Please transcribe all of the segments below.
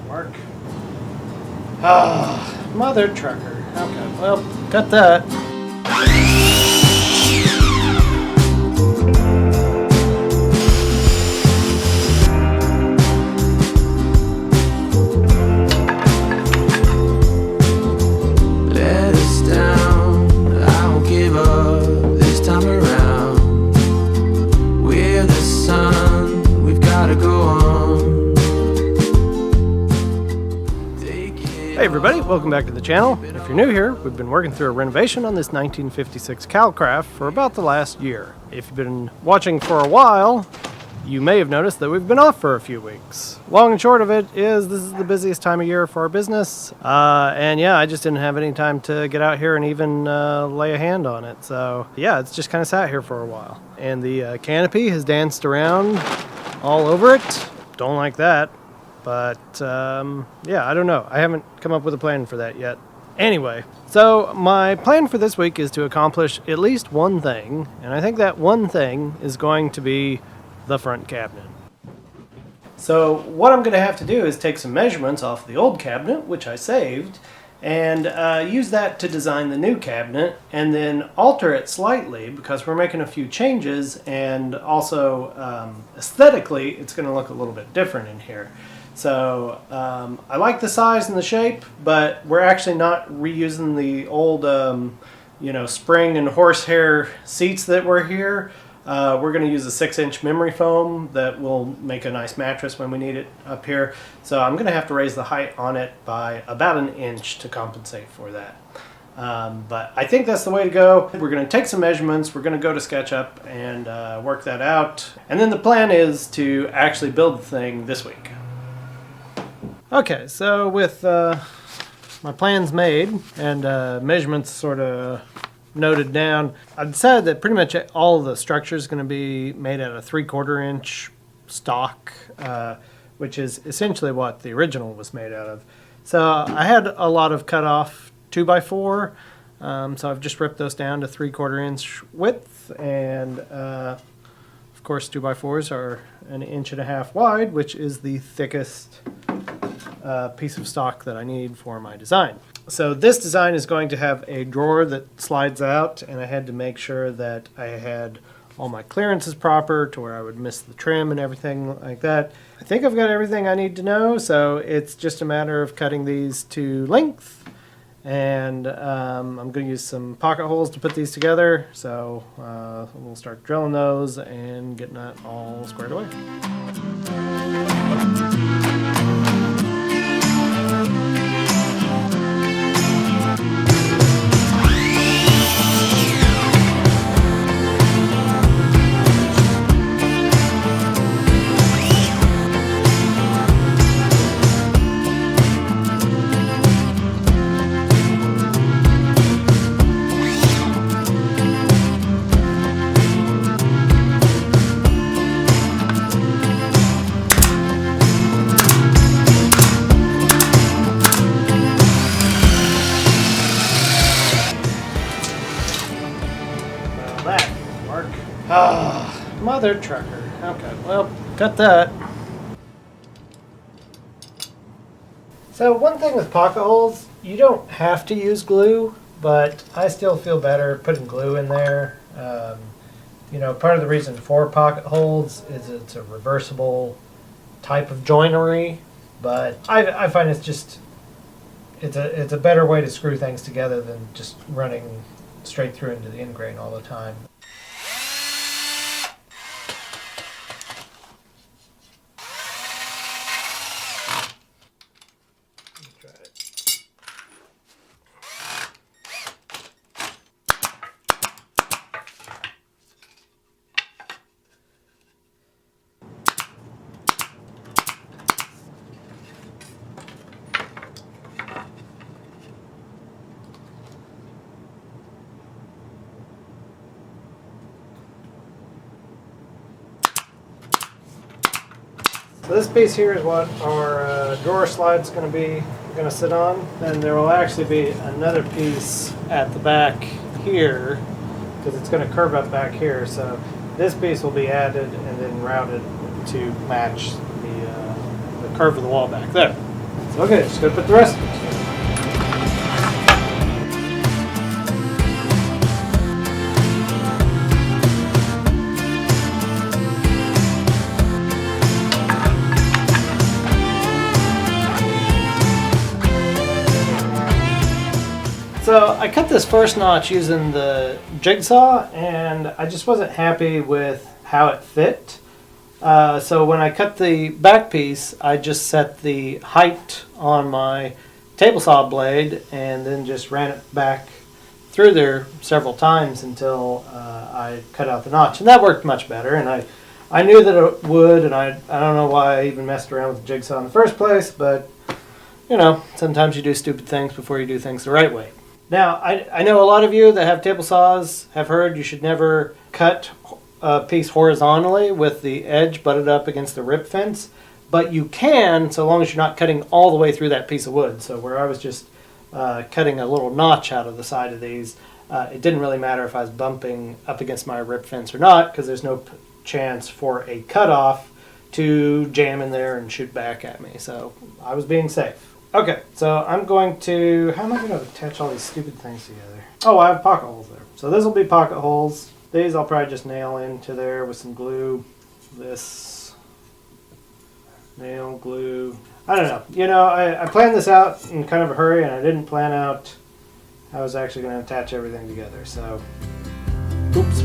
work. Ah, mother trucker. Okay, well, got that. Let us down, I won't give up this time around. We're the sun, we've gotta go on. Hey everybody, welcome back to the channel. If you're new here, we've been working through a renovation on this 1956 Calcraft for about the last year. If you've been watching for a while, you may have noticed that we've been off for a few weeks. Long and short of it is this is the busiest time of year for our business. And yeah, I just didn't have any time to get out here and even lay a hand on it. So yeah, it's just kind of sat here for a while. And the canopy has danced around all over it. Don't like that. But yeah, I don't know. I haven't come up with a plan for that yet. Anyway, so my plan for this week is to accomplish at least one thing. And I think that one thing is going to be the front cabinet. So what I'm going to have to do is take some measurements off the old cabinet, which I saved, and use that to design the new cabinet, and then alter it slightly because we're making a few changes, and also aesthetically it's going to look a little bit different in here. So I like the size and the shape, but we're actually not reusing the old spring and horsehair seats that were here. We're going to use a 6-inch memory foam that will make a nice mattress when we need it up here. So I'm going to have to raise the height on it by about an inch to compensate for that. But I think that's the way to go. We're going to take some measurements. We're going to go to SKETCHUP and work that out. And then the plan is to actually build the thing this week. Okay, so with my plans made and measurements sort of noted down, I've decided that pretty much all of the structure is going to be made out of 3/4 inch stock, which is essentially what the original was made out of. So I had a lot of cut off 2x4, so I've just ripped those down to 3/4 inch width, and of course 2x4s are 1.5 inches wide, which is the thickest piece of stock that I need for my design. So this design is going to have a drawer that slides out, and I had to make sure that I had all my clearances proper to where I would miss the trim and everything like that. I think I've got everything I need to know, so it's just a matter of cutting these to length, and I'm going to use some pocket holes to put these together, so we'll start drilling those and getting that all squared away. Ah, mother trucker. Okay, well, got that. So one thing with pocket holes, you don't have to use glue, but I still feel better putting glue in there. Part of the reason for pocket holes is it's a reversible type of joinery, but I find it's a better way to screw things together than just running straight through into the end grain all the time. So this piece here is what our drawer slide is going to sit on. Then there will actually be another piece at the back here because it's going to curve up back here. So this piece will be added and then routed to match the curve of the wall back there. Okay, just gotta put the rest of it together. So I cut this first notch using the jigsaw, and I just wasn't happy with how it fit. So when I cut the back piece, I just set the height on my table saw blade and then just ran it back through there several times until I cut out the notch. And that worked much better, and I knew that it would, and I don't know why I even messed around with the jigsaw in the first place, but you know, sometimes you do stupid things before you do things the right way. Now, I know a lot of you that have table saws have heard you should never cut a piece horizontally with the edge butted up against the rip fence, but you can so long as you're not cutting all the way through that piece of wood. So where I was just cutting a little notch out of the side of these, it didn't really matter if I was bumping up against my rip fence or not, because there's no chance for a cutoff to jam in there and shoot back at me. So I was being safe. Okay, so I'm going to, how am I going to attach all these stupid things together? Oh, I have pocket holes there. So this will be pocket holes. These I'll probably just nail into there with some glue. This, nail, glue. I don't know. You know, I planned this out in kind of a hurry, and I didn't plan out how I was actually going to attach everything together. So, oops.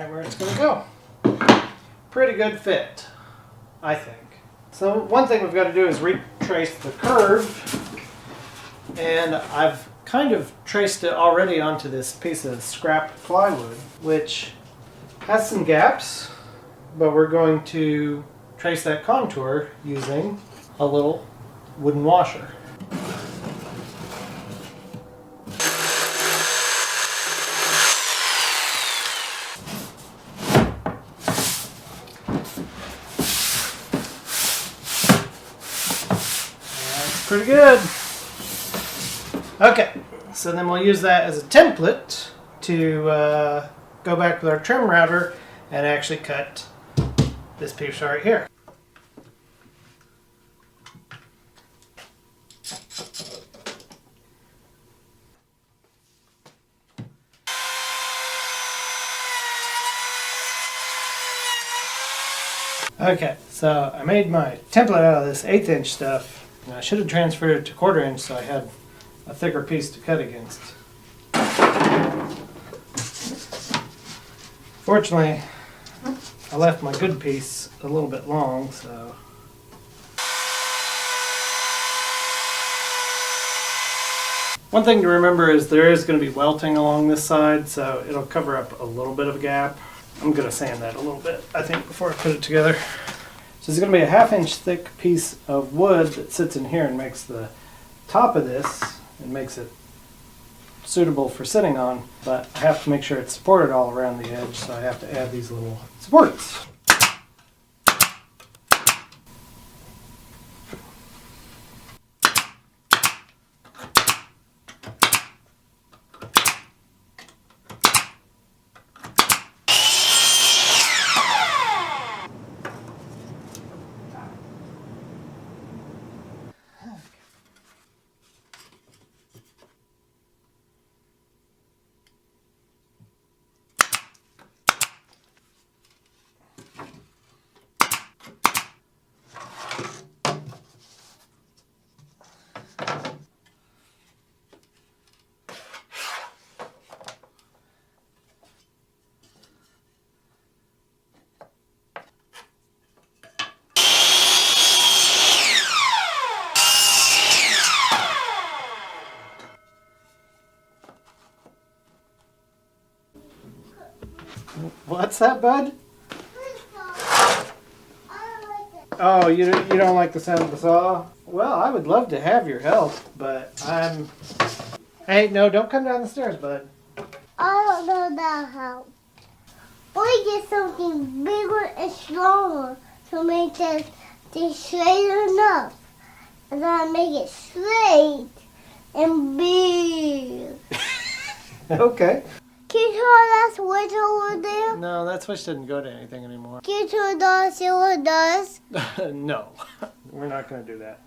Where it's going to go. Pretty good fit, I think. So one thing we've got to do is retrace the curve, and I've kind of traced it already onto this piece of scrap plywood, which has some gaps, but we're going to trace that contour using a little wooden washer. Pretty good. Okay, so then we'll use that as a template to go back with our trim router and actually cut this piece right here. Okay, so I made my template out of this 1/8 inch stuff. And I should have transferred it to 1/4 inch so I had a thicker piece to cut against. Fortunately, I left my good piece a little bit long, so. One thing to remember is there is going to be welting along this side, so it'll cover up a little bit of a gap. I'm going to sand that a little bit, I think, before I put it together. So there's going to be a 1/2 inch thick piece of wood that sits in here and makes the top of this and makes it suitable for sitting on, but I have to make sure it's supported all around the edge, so I have to add these little supports. What's that, bud? Oh, you don't like the sound of the saw? Well, I would love to have your help, but I'm... Hey, no, don't come down the stairs, bud. I don't know that how. We get something bigger and stronger to make this thing straight enough. And then I make it straight and big. Okay. Can you turn that switch over there? No, that switch didn't go to anything anymore. Can you turn it on, see what it does? No, we're not going to do that.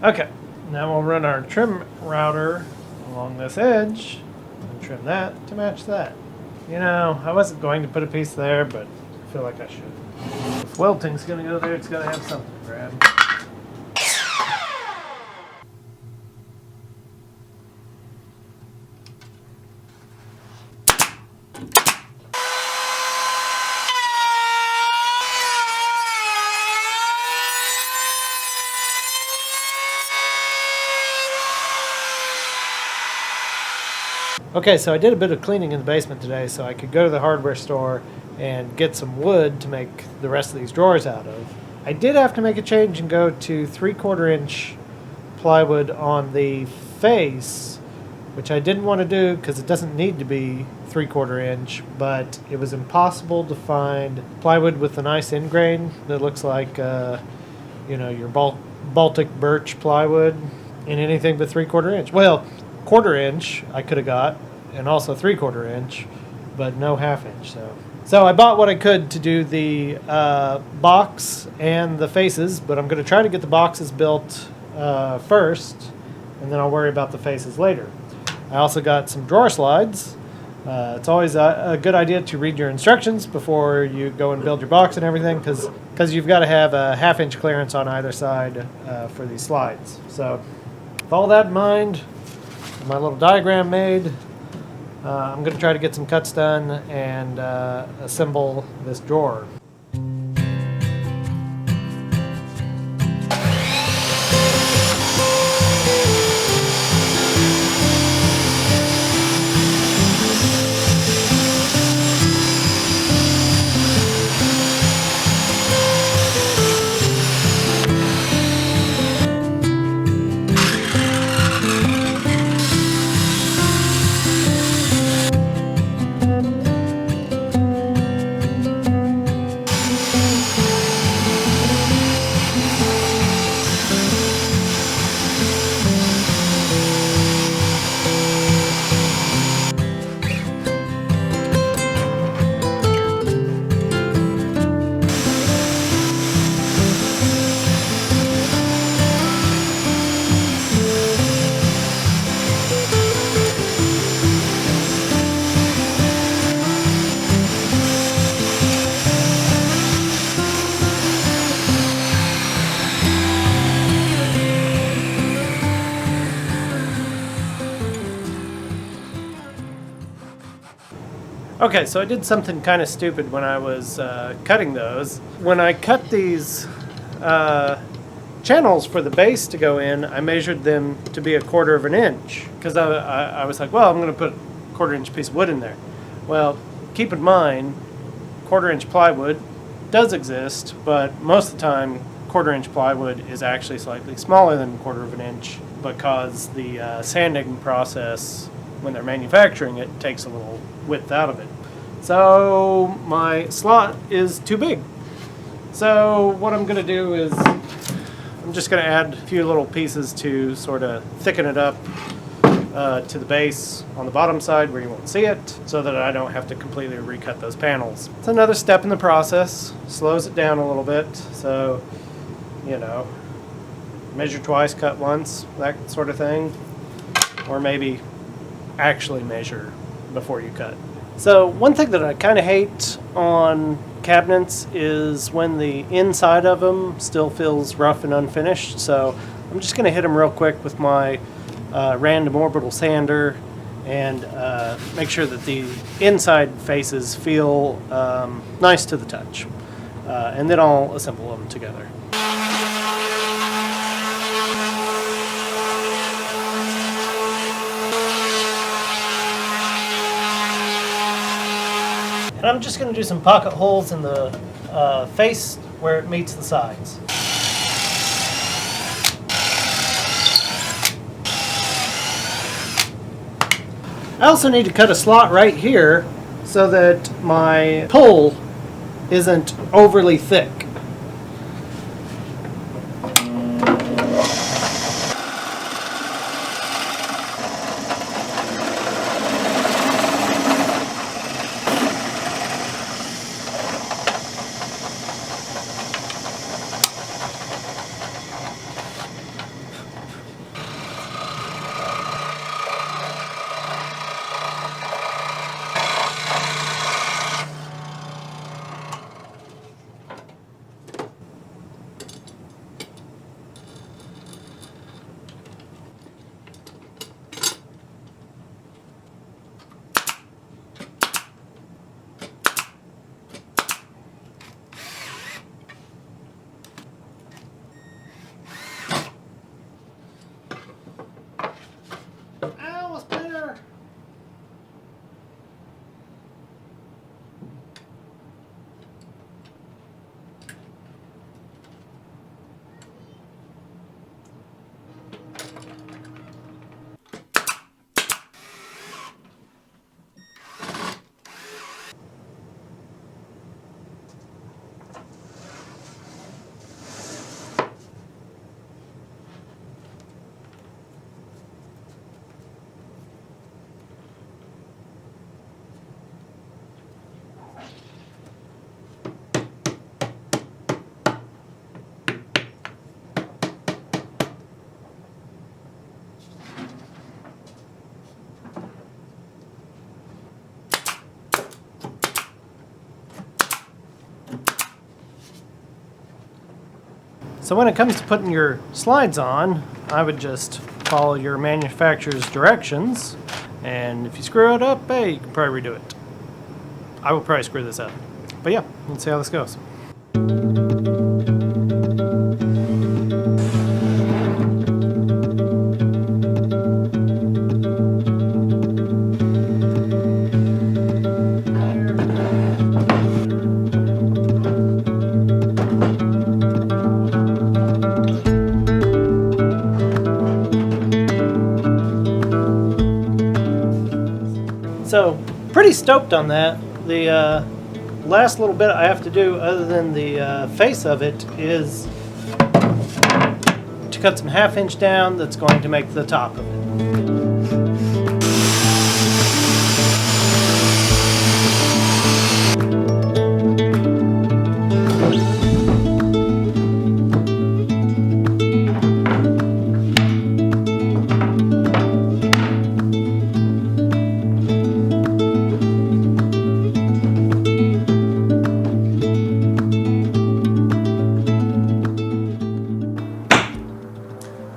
Okay, now we'll run our trim router along this edge and trim that to match that. You know, I wasn't going to put a piece there, but I feel like I should. If welting's going to go there, it's got to have something to grab. Okay, so I did a bit of cleaning in the basement today so I could go to the hardware store and get some wood to make the rest of these drawers out of. I did have to make a change and go to 3/4 inch plywood on the face, which I didn't want to do because it doesn't need to be 3/4 inch, but it was impossible to find plywood with a nice end grain that looks like, you know, your Baltic birch plywood in anything but 3/4 inch. Well, 1/4 inch I could have got, and also 3/4 inch, but no 1/2 inch. So I bought what I could to do the box and the faces, but I'm going to try to get the boxes built first, and then I'll worry about the faces later. I also got some drawer slides. It's always a good idea to read your instructions before you go and build your box and everything, because you've got to have a 1/2 inch clearance on either side for these slides. So with all that in mind, my little diagram made, I'm going to try to get some cuts done and assemble this drawer. Okay, so I did something kind of stupid when I was cutting those. When I cut these channels for the base to go in, I measured them to be 1/4 inch, because I was like, well, I'm going to put a 1/4 inch piece of wood in there. Well, keep in mind, 1/4 inch plywood does exist, but most of the time 1/4 inch plywood is actually slightly smaller than 1/4 inch, because the sanding process, when they're manufacturing it, takes a little width out of it. So my slot is too big. So what I'm going to do is I'm just going to add a few little pieces to sort of thicken it up to the base on the bottom side where you won't see it, so that I don't have to completely recut those panels. It's another step in the process, slows it down a little bit, so, you know, measure twice, cut once, that sort of thing, or maybe actually measure before you cut. So one thing that I kind of hate on cabinets is when the inside of them still feels rough and unfinished. So I'm just going to hit them real quick with my random orbital sander and make sure that the inside faces feel nice to the touch. And then I'll assemble them together. And I'm just going to do some pocket holes in the face where it meets the sides. I also need to cut a slot right here so that my pole isn't overly thick. So when it comes to putting your slides on, I would just follow your manufacturer's directions, and if you screw it up, hey, you can probably redo it. I will probably screw this up. But yeah, let's see how this goes. So, pretty stoked on that. The last little bit I have to do, other than the face of it, is to cut some 1/2 inch down that's going to make the top of it.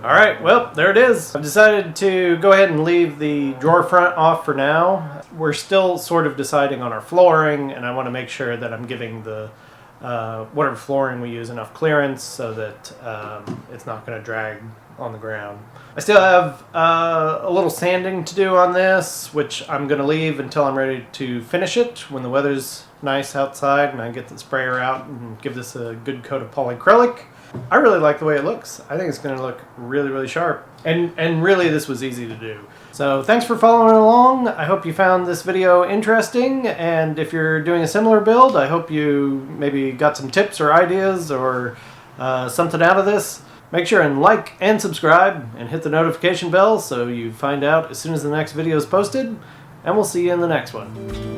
Alright, well, there it is. I've decided to go ahead and leave the drawer front off for now. We're still sort of deciding on our flooring, and I want to make sure that I'm giving the whatever flooring we use enough clearance so that it's not going to drag on the ground. I still have a little sanding to do on this, which I'm going to leave until I'm ready to finish it when the weather's nice outside and I get the sprayer out and give this a good coat of polyacrylic. I really like the way it looks. I think it's going to look really, really sharp. And really, this was easy to do. So thanks for following along. I hope you found this video interesting. And if you're doing a similar build, I hope you maybe got some tips or ideas or something out of this. Make sure and like and subscribe and hit the notification bell so you find out as soon as the next video is posted. And we'll see you in the next one.